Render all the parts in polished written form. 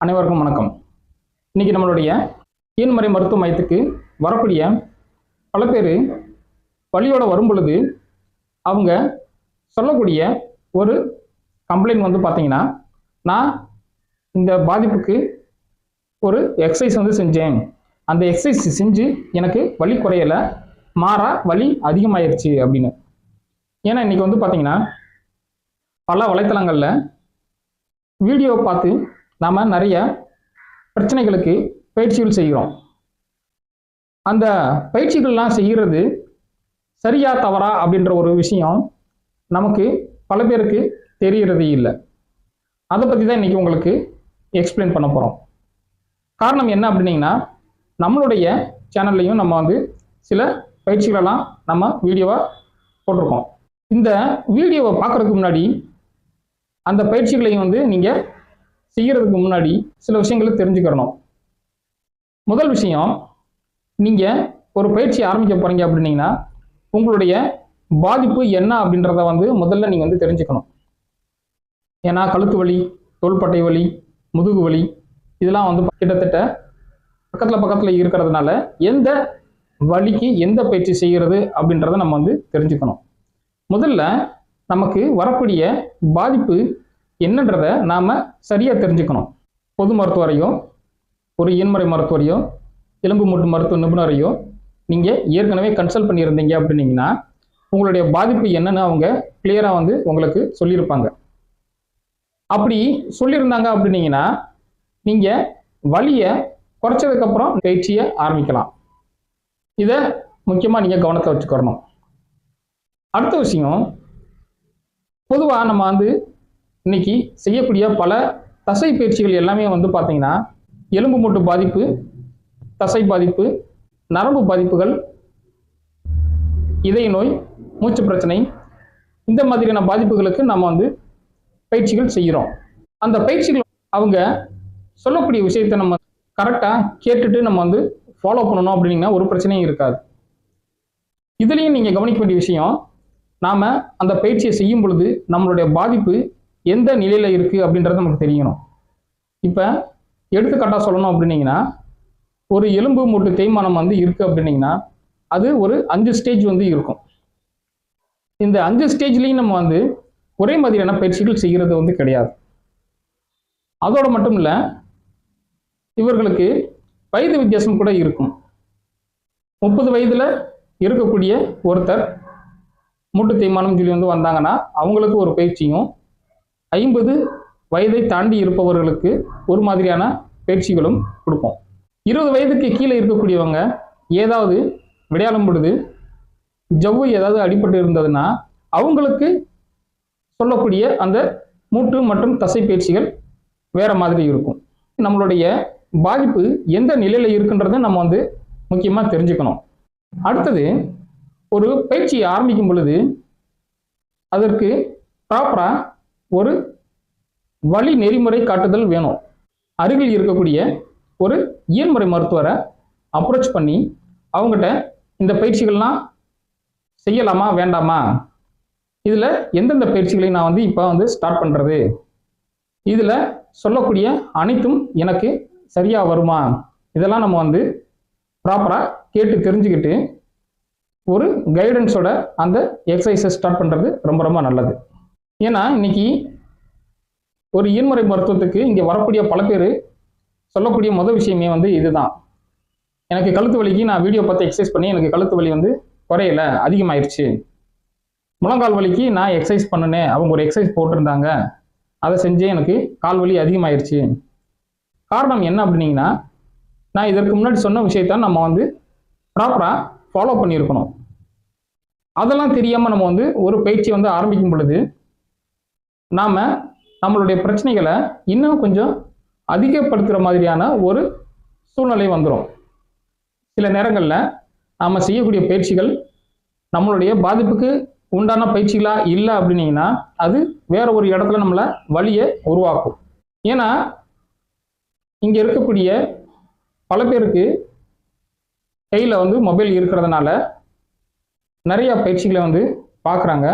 அனைவருக்கும் வணக்கம். இன்னைக்கு நம்மளுடைய ஈன்மறை மருத்துவ மையத்துக்கு வரக்கூடிய பல பேர் வலியோட வரும் பொழுது அவங்க சொல்லக்கூடிய ஒரு கம்ப்ளைண்ட் வந்து பார்த்தீங்கன்னா, நான் இந்த பாதிப்புக்கு ஒரு எக்ஸசைஸ் வந்து செஞ்சேன், அந்த எக்ஸசைஸ் செஞ்சு எனக்கு வலி குறையலை, மாறா வலி அதிகமாயிருச்சு அப்படின்னு. ஏன்னா இன்னைக்கு வந்து பார்த்தீங்கன்னா பல வலைத்தளங்களில் வீடியோ பார்த்து நாம் நிறைய பிரச்சனைகளுக்கு பயிற்சிகள் செய்கிறோம். அந்த பயிற்சிகள்லாம் செய்கிறது சரியா தவறா அப்படின்ற ஒரு விஷயம் நமக்கு பல பேருக்கு தெரிகிறதே இல்லை. அதை பற்றி தான் இன்றைக்கி உங்களுக்கு எக்ஸ்பிளைன் பண்ண போகிறோம். காரணம் என்ன அப்படின்னீங்கன்னா, நம்மளுடைய சேனல்லையும் நம்ம வந்து சில பயிற்சிகளெல்லாம் நம்ம வீடியோவாக போட்டிருக்கோம். இந்த வீடியோவை பார்க்குறதுக்கு முன்னாடி அந்த பயிற்சிகளையும் வந்து நீங்கள் செய்கிறதுக்கு முன்னாடி சில விஷயங்களை தெரிஞ்சுக்கிறணும். முதல் விஷயம், நீங்கள் ஒரு பயிற்சி ஆரம்பிக்க போகிறீங்க அப்படின்னீங்கன்னா உங்களுடைய பாதிப்பு என்ன அப்படின்றத வந்து முதல்ல நீங்கள் வந்து தெரிஞ்சுக்கணும். ஏன்னா கழுத்து வலி, தோள்பட்டை வலி, முதுகு வலி இதெல்லாம் வந்து கிட்டத்தட்ட பக்கத்தில் இருக்கிறதுனால எந்த வலிக்கு எந்த பயிற்சி செய்கிறது அப்படின்றத நம்ம வந்து தெரிஞ்சுக்கணும். முதல்ல நமக்கு வரக்கூடிய பாதிப்பு என்னன்றதை நாம் சரியாக தெரிஞ்சுக்கணும். பொது மருத்துவரையோ, ஒரு ஈன்மறை மருத்துவரையோ, எலும்பு மூட்டு மருத்துவ நிபுணரையோ நீங்கள் ஏற்கனவே கன்சல்ட் பண்ணியிருந்தீங்க அப்படின்னீங்கன்னா உங்களுடைய பாதிப்பு என்னன்னு அவங்க கிளியராக வந்து உங்களுக்கு சொல்லியிருப்பாங்க. அப்படி சொல்லியிருந்தாங்க அப்படின்னீங்கன்னா நீங்கள் வலியை குறைச்சதுக்கப்புறம் பயிற்சியை ஆரம்பிக்கலாம். இதை முக்கியமாக நீங்கள் கவனத்தை வச்சுக்கணும். அடுத்த விஷயம், பொதுவாக நம்ம வந்து இன்னைக்கு செய்யக்கூடிய பல தசை பயிற்சிகள் எல்லாமே வந்து பார்த்தீங்கன்னா எலும்பு மூட்டு பாதிப்பு, தசை பாதிப்பு, நரம்பு பாதிப்புகள், இதய நோய், மூச்சு பிரச்சனை, இந்த மாதிரியான பாதிப்புகளுக்கு நம்ம வந்து பயிற்சிகள் செய்கிறோம். அந்த பயிற்சிகள் அவங்க சொல்லக்கூடிய விஷயத்தை நம்ம கரெக்டாக கேட்டுட்டு நம்ம வந்து ஃபாலோ பண்ணணும் அப்படின்னா ஒரு பிரச்சனையும் இருக்காது. இதுலேயும் நீங்கள் கவனிக்க வேண்டிய விஷயம், நாம் அந்த பயிற்சியை செய்யும் பொழுது நம்மளுடைய பாதிப்பு எந்த நிலையில் இருக்குது அப்படின்றது நமக்கு தெரியணும். இப்போ எடுத்துக்காட்டாக சொல்லணும் அப்படின்னீங்கன்னா, ஒரு எலும்பு மூட்டு தேய்மானம் வந்து இருக்குது அப்படின்னீங்கன்னா அது ஒரு 5 ஸ்டேஜ் வந்து இருக்கும். இந்த 5 ஸ்டேஜ்லேயும் நம்ம வந்து ஒரே மாதிரியான பயிற்சிகள் செய்கிறது வந்து கிடையாது. அதோடு மட்டும் இல்லை, இவர்களுக்கு வயது வித்தியாசம் கூட இருக்கும். 30 வயதில் இருக்கக்கூடிய ஒருத்தர் மூட்டு தேய்மானம் சொல்லி வந்து வந்தாங்கன்னா அவங்களுக்கு ஒரு பயிற்சியும், 50 வயதை தாண்டி இருப்பவர்களுக்கு ஒரு மாதிரியான பயிற்சிகளும் கொடுப்போம். 20 வயதுக்கு கீழே இருக்கக்கூடியவங்க ஏதாவது விளையாடும் பொழுது ஜவ்வு ஏதாவது அடிபட்டு இருந்ததுன்னா அவங்களுக்கு சொல்லக்கூடிய அந்த மூட்டு மற்றும் தசை பயிற்சிகள் வேற மாதிரி இருக்கும். நம்மளுடைய பாதிப்பு எந்த நிலையில் இருக்குன்றதை நம்ம வந்து முக்கியமாக தெரிஞ்சுக்கணும். அடுத்தது, ஒரு பயிற்சியை ஆரம்பிக்கும் பொழுது அதற்கு ப்ராப்பராக ஒரு வழி நெறிமுறை காட்டுதல் வேணும். அருகில் இருக்கக்கூடிய ஒரு ஈன்மறை மருத்துவரை அப்ரோச் பண்ணி அவங்ககிட்ட இந்த பயிற்சிகள்லாம் செய்யலாமா வேண்டாமா, இதில் எந்தெந்த பயிற்சிகளை நான் வந்து இப்போ வந்து ஸ்டார்ட் பண்ணுறது, இதில் சொல்லக்கூடிய அனைத்தும் எனக்கு சரியாக வருமா, இதெல்லாம் நம்ம வந்து ப்ராப்பராக கேட்டு தெரிஞ்சுக்கிட்டு ஒரு கைடன்ஸோட அந்த எக்ஸசைஸை ஸ்டார்ட் பண்ணுறது ரொம்ப ரொம்ப நல்லது. ஏன்னா இன்னைக்கு ஒரு ஈன்மறை மருத்துவத்துக்கு இங்கே வரக்கூடிய பல பேர் சொல்லக்கூடிய முதல் விஷயமே வந்து இதுதான், எனக்கு கழுத்து வலிக்கு நான் வீடியோ பார்த்து எக்ஸசைஸ் பண்ணி எனக்கு கழுத்து வலி வந்து குறையலை, அதிகமாயிருச்சு. முழங்கால் வலிக்கு நான் எக்ஸசைஸ் பண்ணினேன், அவங்க ஒரு எக்ஸசைஸ் போட்டிருந்தாங்க, அதை செஞ்சே எனக்கு கால் வலி அதிகமாயிருச்சு. காரணம் என்ன அப்படின்னீங்கன்னா, நான் இதற்கு முன்னாடி சொன்ன விஷயத்த நம்ம வந்து ப்ராப்பராக ஃபாலோ பண்ணியிருக்கணும். அதெல்லாம் தெரியாமல் நம்ம வந்து ஒரு பயிற்சி வந்து ஆரம்பிக்கும் பொழுது நாம் நம்மளுடைய பிரச்சனைகளை இன்னும் கொஞ்சம் அதிகப்படுத்துகிற மாதிரியான ஒரு சூழ்நிலை வந்துடும். சில நேரங்களில் நாம் செய்யக்கூடிய பயிற்சிகள் நம்மளுடைய பாதிப்புக்கு உண்டான பயிற்சிகளாக இல்லை அப்படின்னீங்கன்னா அது வேற ஒரு இடத்துல நம்மளை வலியை உருவாக்கும். ஏன்னா இங்கே இருக்கக்கூடிய பல பேருக்கு கையில் வந்து மொபைல் இருக்கிறதுனால நிறைய பயிற்சிகளை வந்து பார்க்குறாங்க.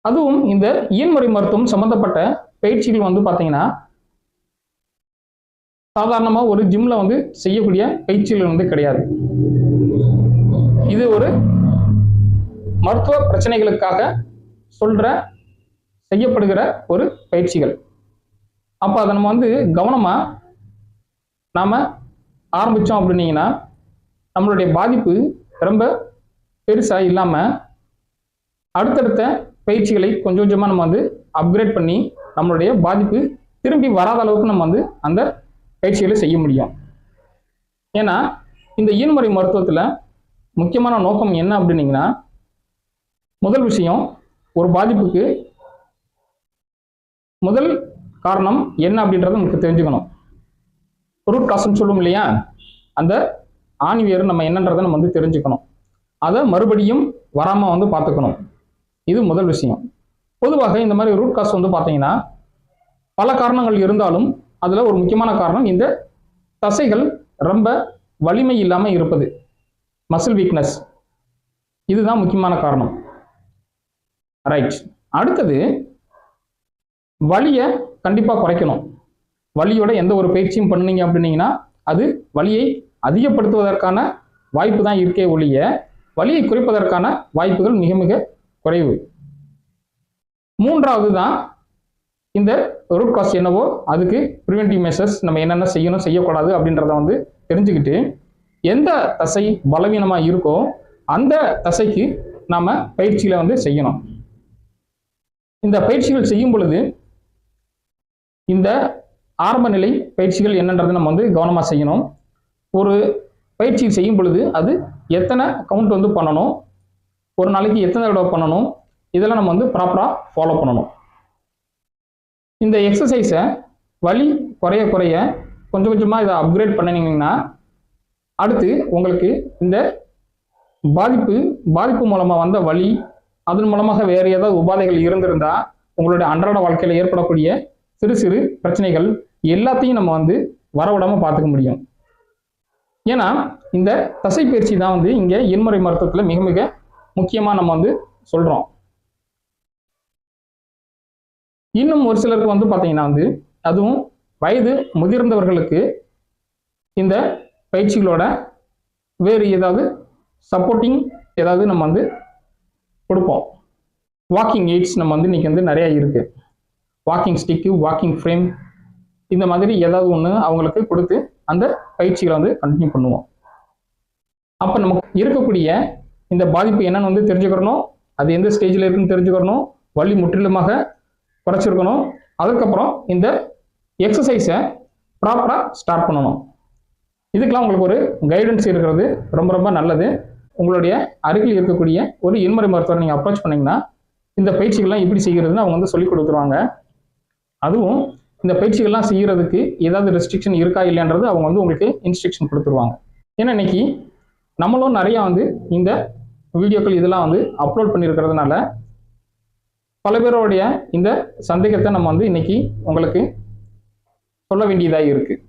அதுவும் இந்த ஈன்மறை மருத்துவம் சம்மந்தப்பட்ட பயிற்சிகள் வந்து பார்த்தீங்கன்னா சாதாரணமாக ஒரு ஜிம்மில் வந்து செய்யக்கூடிய பயிற்சிகள் வந்து கிடையாது. இது ஒரு மருத்துவ பிரச்சனைகளுக்காக செய்யப்படுகிற ஒரு பயிற்சிகள். அப்போ அதை நம்ம வந்து கவனமாக நாம் ஆரம்பித்தோம் அப்படின்னீங்கன்னா நம்மளுடைய பாதிப்பு ரொம்ப பெருசாக இல்லாமல் அடுத்தடுத்த பயிற்சிகளை கொஞ்சம் கொஞ்சமாக நம்ம வந்து அப்கிரேட் பண்ணி நம்மளுடைய பாதிப்பு திரும்பி வராத அளவுக்கு நம்ம வந்து அந்த பயிற்சிகளை செய்ய முடியும். ஏன்னா இந்த ஈன்முறை மருத்துவத்தில் முக்கியமான நோக்கம் என்ன அப்படின்னீங்கன்னா, முதல் விஷயம், ஒரு பாதிப்புக்கு முதல் காரணம் என்ன அப்படின்றத நமக்கு தெரிஞ்சுக்கணும். ரூட் காஸ்ன்னு சொல்லுவோம் இல்லையா, அந்த ஆணிவேர் நம்ம என்னன்றதை நம்ம வந்து தெரிஞ்சுக்கணும். அதை மறுபடியும் வராமல் வந்து பார்த்துக்கணும். இது முதல் விஷயம். பொதுவாக இந்த மாதிரி ரூட் காஸ் வந்து பார்த்தீங்கன்னா பல காரணங்கள் இருந்தாலும் அதில் ஒரு முக்கியமான காரணம் இந்த தசைகள் ரொம்ப வலிமை இல்லாமல் இருப்பது, மசில் வீக்னஸ். இதுதான் முக்கியமான காரணம். ரைட். அடுத்தது, வலியை கண்டிப்பாக குறைக்கணும். வலியோட எந்த ஒரு பயிற்சியும் பண்ணுனீங்க அப்படின்னீங்கன்னா அது வலியை அதிகப்படுத்துவதற்கான வாய்ப்பு தான் இருக்கே ஒழிய வலியை குறைப்பதற்கான வாய்ப்புகள் மிக மிக குறைவு. மூன்றாவது தான் இந்த ரூட் காஸ் என்னவோ அதுக்கு ப்ரிவென்டிவ் மெஷர்ஸ் நம்ம என்னென்ன செய்யணும் செய்யக்கூடாது அப்படின்றத வந்து தெரிஞ்சுக்கிட்டு எந்த தசை பலவீனமாக இருக்கோ அந்த தசைக்கு நாம் பயிற்சிகளை வந்து செய்யணும். இந்த பயிற்சிகள் செய்யும் பொழுது இந்த ஆரம்ப நிலை பயிற்சிகள் என்னன்றதை நம்ம வந்து கவனமாக செய்யணும். ஒரு பயிற்சி செய்யும் பொழுது அது எத்தனை கவுண்ட் வந்து பண்ணணும், ஒரு நாளைக்கு எத்தனை தடவை பண்ணணும், இதெல்லாம் நம்ம வந்து ப்ராப்பராக ஃபாலோ பண்ணணும். இந்த எக்ஸசைஸை வலி குறைய குறைய கொஞ்சம் கொஞ்சமாக இதை அப்கிரேட் பண்ணினீங்கன்னா அடுத்து உங்களுக்கு இந்த பாதிப்பு மூலமாக வந்த வலி, அதன் மூலமாக வேறு ஏதாவது உபாதைகள் இருந்திருந்தால் உங்களுடைய அன்றாட வாழ்க்கையில் ஏற்படக்கூடிய சிறு சிறு பிரச்சனைகள் எல்லாத்தையும் நம்ம வந்து வரவிடாமல் பார்த்துக்க முடியும். ஏன்னா இந்த தசை பயிற்சி தான் வந்து இங்கே ஈன்முறை மருத்துவத்தில் மிக மிக முக்கியமாக நம்ம வந்து சொல்கிறோம். இன்னும் ஒரு சிலருக்கு வந்து பார்த்தீங்கன்னா வந்து அதுவும் வயது முதிர்ந்தவர்களுக்கு இந்த பயிற்சிகளோட வேறு ஏதாவது சப்போர்ட்டிங் ஏதாவது நம்ம வந்து கொடுப்போம். வாக்கிங் எய்ட்ஸ் நம்ம வந்து இன்றைக்கி வந்து நிறையா இருக்குது. வாக்கிங் ஸ்டிக்கு, வாக்கிங் ஃப்ரேம், இந்த மாதிரி ஏதாவது ஒன்று அவங்களுக்கு கொடுத்து அந்த பயிற்சிகளை வந்து கண்டினியூ பண்ணுவோம். அப்போ நமக்கு இருக்கக்கூடிய இந்த பாதிப்பு என்னன்னு வந்து தெரிஞ்சுக்கிறணும், அது எந்த ஸ்டேஜில் இருக்குன்னு தெரிஞ்சுக்கிறணும், வலி முற்றிலுமாக குறைச்சிருக்கணும். அதுக்கப்புறம் இந்த எக்ஸசைஸை ப்ராப்பராக ஸ்டார்ட் பண்ணணும். இதுக்கெல்லாம் உங்களுக்கு ஒரு கைடன்ஸ் இருக்கிறது ரொம்ப ரொம்ப நல்லது. உங்களுடைய அருகில் இருக்கக்கூடிய ஒரு ஈன்முறை மருத்துவரை நீங்கள் அப்ரோச் பண்ணிங்கன்னா இந்த பயிற்சிகள்லாம் எப்படி செய்கிறதுன்னு அவங்க வந்து சொல்லிக் கொடுத்துருவாங்க. அதுவும் இந்த பயிற்சிகள்லாம் செய்கிறதுக்கு ஏதாவது ரெஸ்ட்ரிக்ஷன் இருக்கா இல்லைன்றது அவங்க வந்து உங்களுக்கு இன்ஸ்ட்ரக்ஷன் கொடுத்துருவாங்க. ஏன்னா இன்னைக்கு நம்மளும் நிறையா வந்து இந்த வீடியோக்கள் இதெல்லாம் வந்து அப்லோட் பண்ணியிருக்கிறதுனால பல பேருடைய இந்த சந்தேகத்தை நம்ம வந்து இன்னைக்கு உங்களுக்கு சொல்ல வேண்டியதாக இருக்குது.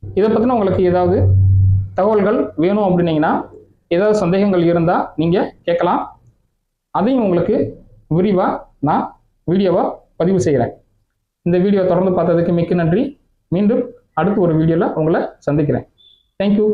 இதை பற்றின உங்களுக்கு ஏதாவது தகவல்கள் வேணும் அப்படின்னீங்கன்னா, ஏதாவது சந்தேகங்கள் இருந்தால் நீங்கள் கேட்கலாம். அதையும் உங்களுக்கு விரிவாக நான் வீடியோவாக பதிவு செய்கிறேன். இந்த வீடியோ தொடர்ந்து பார்த்ததுக்கு மிக்க நன்றி. மீண்டும் அடுத்து ஒரு வீடியோவில் உங்களை சந்திக்கிறேன். தேங்க்யூ.